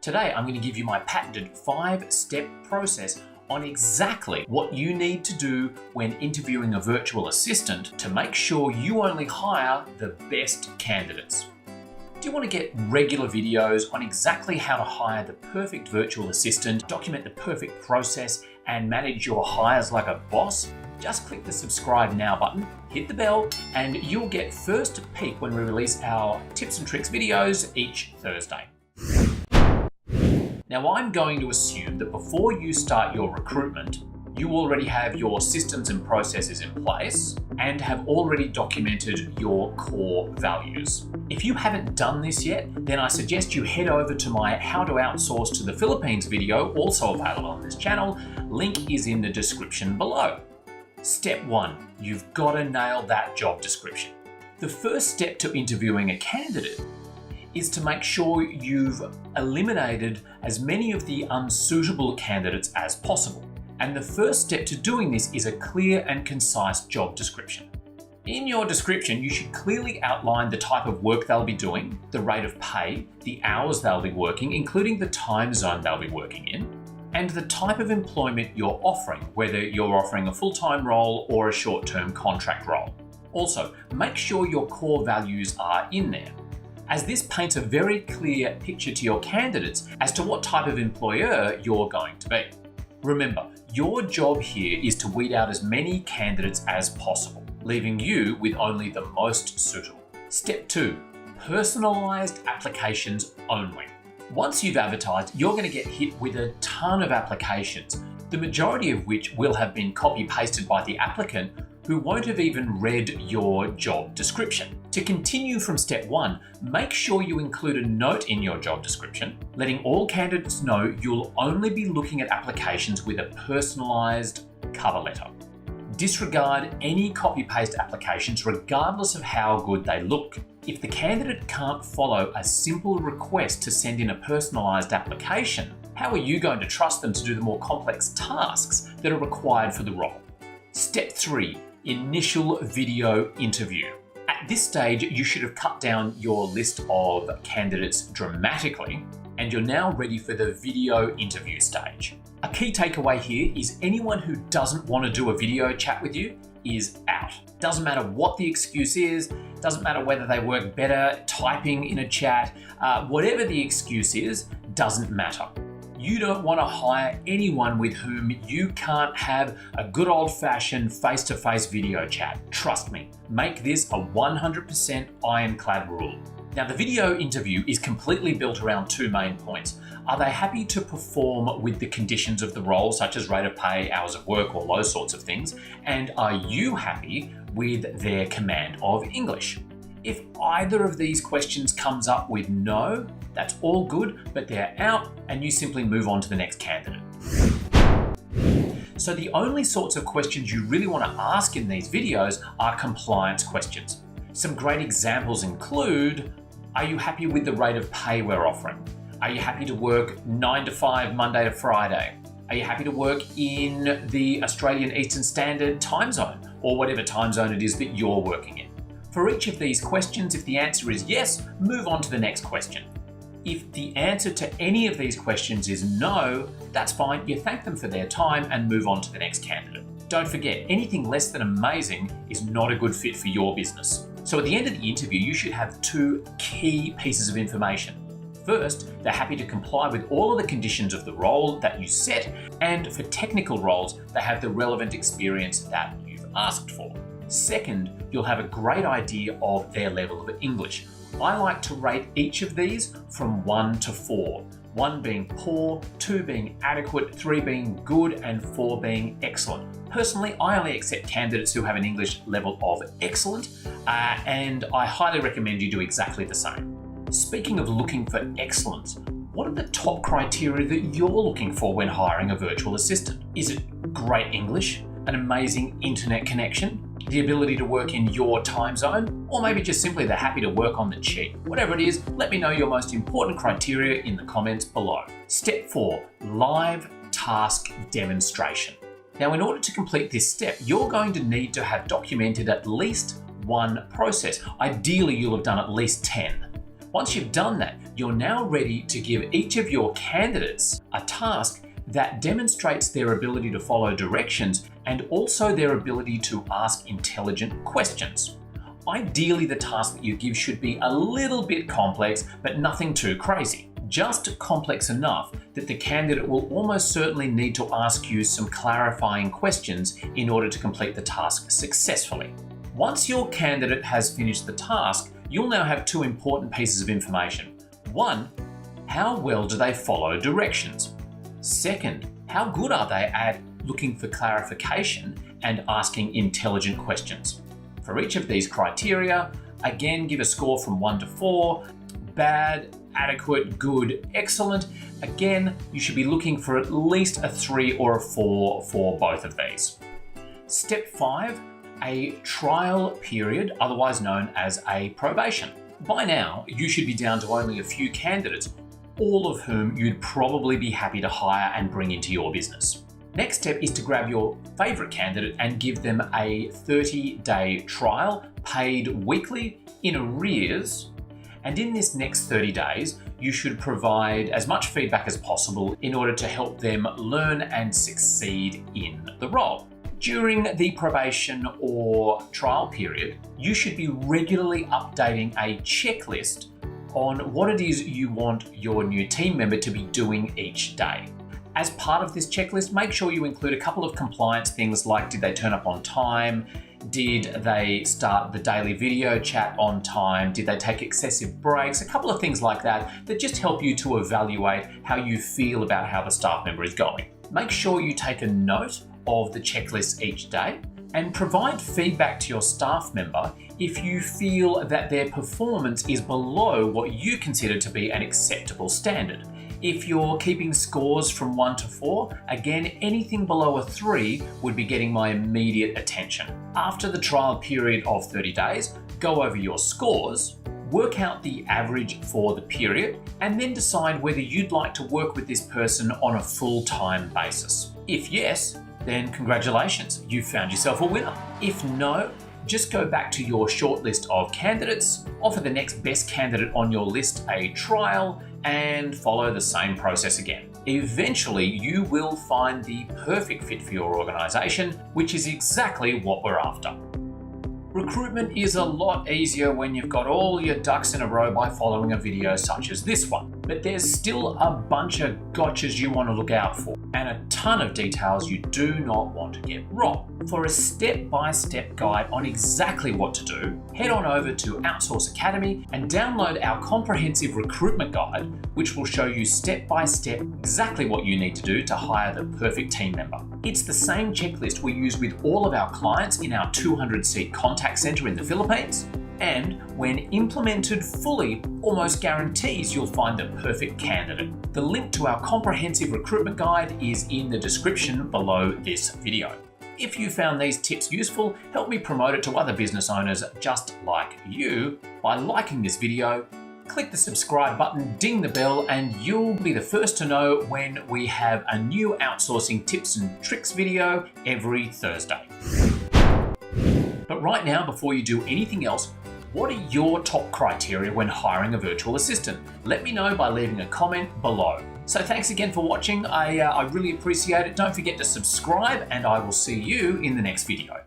Today, I'm going to give you my patented 5-step process on exactly what you need to do when interviewing a virtual assistant to make sure you only hire the best candidates. Do you want to get regular videos on exactly how to hire the perfect virtual assistant, document the perfect process, and manage your hires like a boss? Just click the subscribe now button, hit the bell, and you'll get first peek when we release our tips and tricks videos each Thursday. Now, I'm going to assume that before you start your recruitment, you already have your systems and processes in place and have already documented your core values. If you haven't done this yet, then I suggest you head over to my How to Outsource to the Philippines video, also available on this channel. Link is in the description below. Step 1, you've got to nail that job description. The first step to interviewing a candidate is to make sure you've eliminated as many of the unsuitable candidates as possible. And the first step to doing this is a clear and concise job description. In your description, you should clearly outline the type of work they'll be doing, the rate of pay, the hours they'll be working, including the time zone they'll be working in, and the type of employment you're offering, whether you're offering a full-time role or a short-term contract role. Also, make sure your core values are in there, as this paints a very clear picture to your candidates as to what type of employer you're going to be. Remember, your job here is to weed out as many candidates as possible, leaving you with only the most suitable. Step 2, personalised applications only. Once you've advertised, you're going to get hit with a ton of applications, the majority of which will have been copy-pasted by the applicant who won't have even read your job description. To continue from step 1, make sure you include a note in your job description, letting all candidates know you'll only be looking at applications with a personalised cover letter. Disregard any copy-paste applications regardless of how good they look. If the candidate can't follow a simple request to send in a personalised application, how are you going to trust them to do the more complex tasks that are required for the role? Step 3, initial video interview. At this stage, you should have cut down your list of candidates dramatically, and you're now ready for the video interview stage. A key takeaway here is anyone who doesn't want to do a video chat with you is out. Doesn't matter what the excuse is, doesn't matter whether they work better typing in a chat, whatever the excuse is, doesn't matter. You don't want to hire anyone with whom you can't have a good old-fashioned face-to-face video chat. Trust me, make this a 100% ironclad rule. Now, the video interview is completely built around 2 main points. Are they happy to perform with the conditions of the role, such as rate of pay, hours of work, or those sorts of things? And are you happy with their command of English? If either of these questions comes up with no, that's all good, but they're out and you simply move on to the next candidate. So the only sorts of questions you really want to ask in these videos are compliance questions. Some great examples include, are you happy with the rate of pay we're offering? Are you happy to work 9 to 5, Monday to Friday? Are you happy to work in the Australian Eastern Standard time zone, or whatever time zone it is that you're working in? For each of these questions, if the answer is yes, move on to the next question. If the answer to any of these questions is no, that's fine. You thank them for their time and move on to the next candidate. Don't forget, anything less than amazing is not a good fit for your business. So at the end of the interview, you should have 2 key pieces of information. First, they're happy to comply with all of the conditions of the role that you set, and for technical roles, they have the relevant experience that you've asked for. Second, you'll have a great idea of their level of English. I like to rate each of these from 1 to 4. 1 being poor, 2 being adequate, 3 being good, and 4 being excellent. Personally, I only accept candidates who have an English level of excellent, and I highly recommend you do exactly the same. Speaking of looking for excellence, what are the top criteria that you're looking for when hiring a virtual assistant? Is it great English, an amazing internet connection, the ability to work in your time zone, or maybe just simply they're happy to work on the cheap? Whatever it is, let me know your most important criteria in the comments below. Step 4, live task demonstration. Now, in order to complete this step, you're going to need to have documented at least 1 process. Ideally, you'll have done at least 10. Once you've done that, you're now ready to give each of your candidates a task that demonstrates their ability to follow directions and also their ability to ask intelligent questions. Ideally, the task that you give should be a little bit complex, but nothing too crazy. Just complex enough that the candidate will almost certainly need to ask you some clarifying questions in order to complete the task successfully. Once your candidate has finished the task, you'll now have two important pieces of information. One, how well do they follow directions? Second, how good are they at looking for clarification and asking intelligent questions? For each of these criteria, again, give a score from 1 to 4, bad, adequate, good, excellent. Again, you should be looking for at least a 3 or a 4 for both of these. Step 5, a trial period, otherwise known as a probation. By now, you should be down to only a few candidates, all of whom you'd probably be happy to hire and bring into your business. Next step is to grab your favorite candidate and give them a 30-day trial, paid weekly in arrears. And in this next 30 days, you should provide as much feedback as possible in order to help them learn and succeed in the role. During the probation or trial period, you should be regularly updating a checklist on what it is you want your new team member to be doing each day. As part of this checklist, make sure you include a couple of compliance things like, did they turn up on time? Did they start the daily video chat on time? Did they take excessive breaks? A couple of things like that just help you to evaluate how you feel about how the staff member is going. Make sure you take a note of the checklist each day and provide feedback to your staff member if you feel that their performance is below what you consider to be an acceptable standard. If you're keeping scores from 1 to 4, again, anything below a 3 would be getting my immediate attention. After the trial period of 30 days, go over your scores, work out the average for the period, and then decide whether you'd like to work with this person on a full-time basis. If yes, then congratulations, you've found yourself a winner. If no, just go back to your shortlist of candidates, offer the next best candidate on your list a trial, and follow the same process again. Eventually, you will find the perfect fit for your organization, which is exactly what we're after. Recruitment is a lot easier when you've got all your ducks in a row by following a video such as this one. But there's still a bunch of gotchas you want to look out for, and a ton of details you do not want to get wrong. For a step-by-step guide on exactly what to do, head on over to Outsource Academy and download our comprehensive recruitment guide, which will show you step-by-step exactly what you need to do to hire the perfect team member. It's the same checklist we use with all of our clients in our 200-seat contact center in the Philippines, and when implemented fully, almost guarantees you'll find the perfect candidate. The link to our comprehensive recruitment guide is in the description below this video. If you found these tips useful, help me promote it to other business owners just like you by liking this video. Click the subscribe button, ding the bell, and you'll be the first to know when we have a new outsourcing tips and tricks video every Thursday. But right now, before you do anything else, what are your top criteria when hiring a virtual assistant? Let me know by leaving a comment below. So thanks again for watching. I really appreciate it. Don't forget to subscribe, and I will see you in the next video.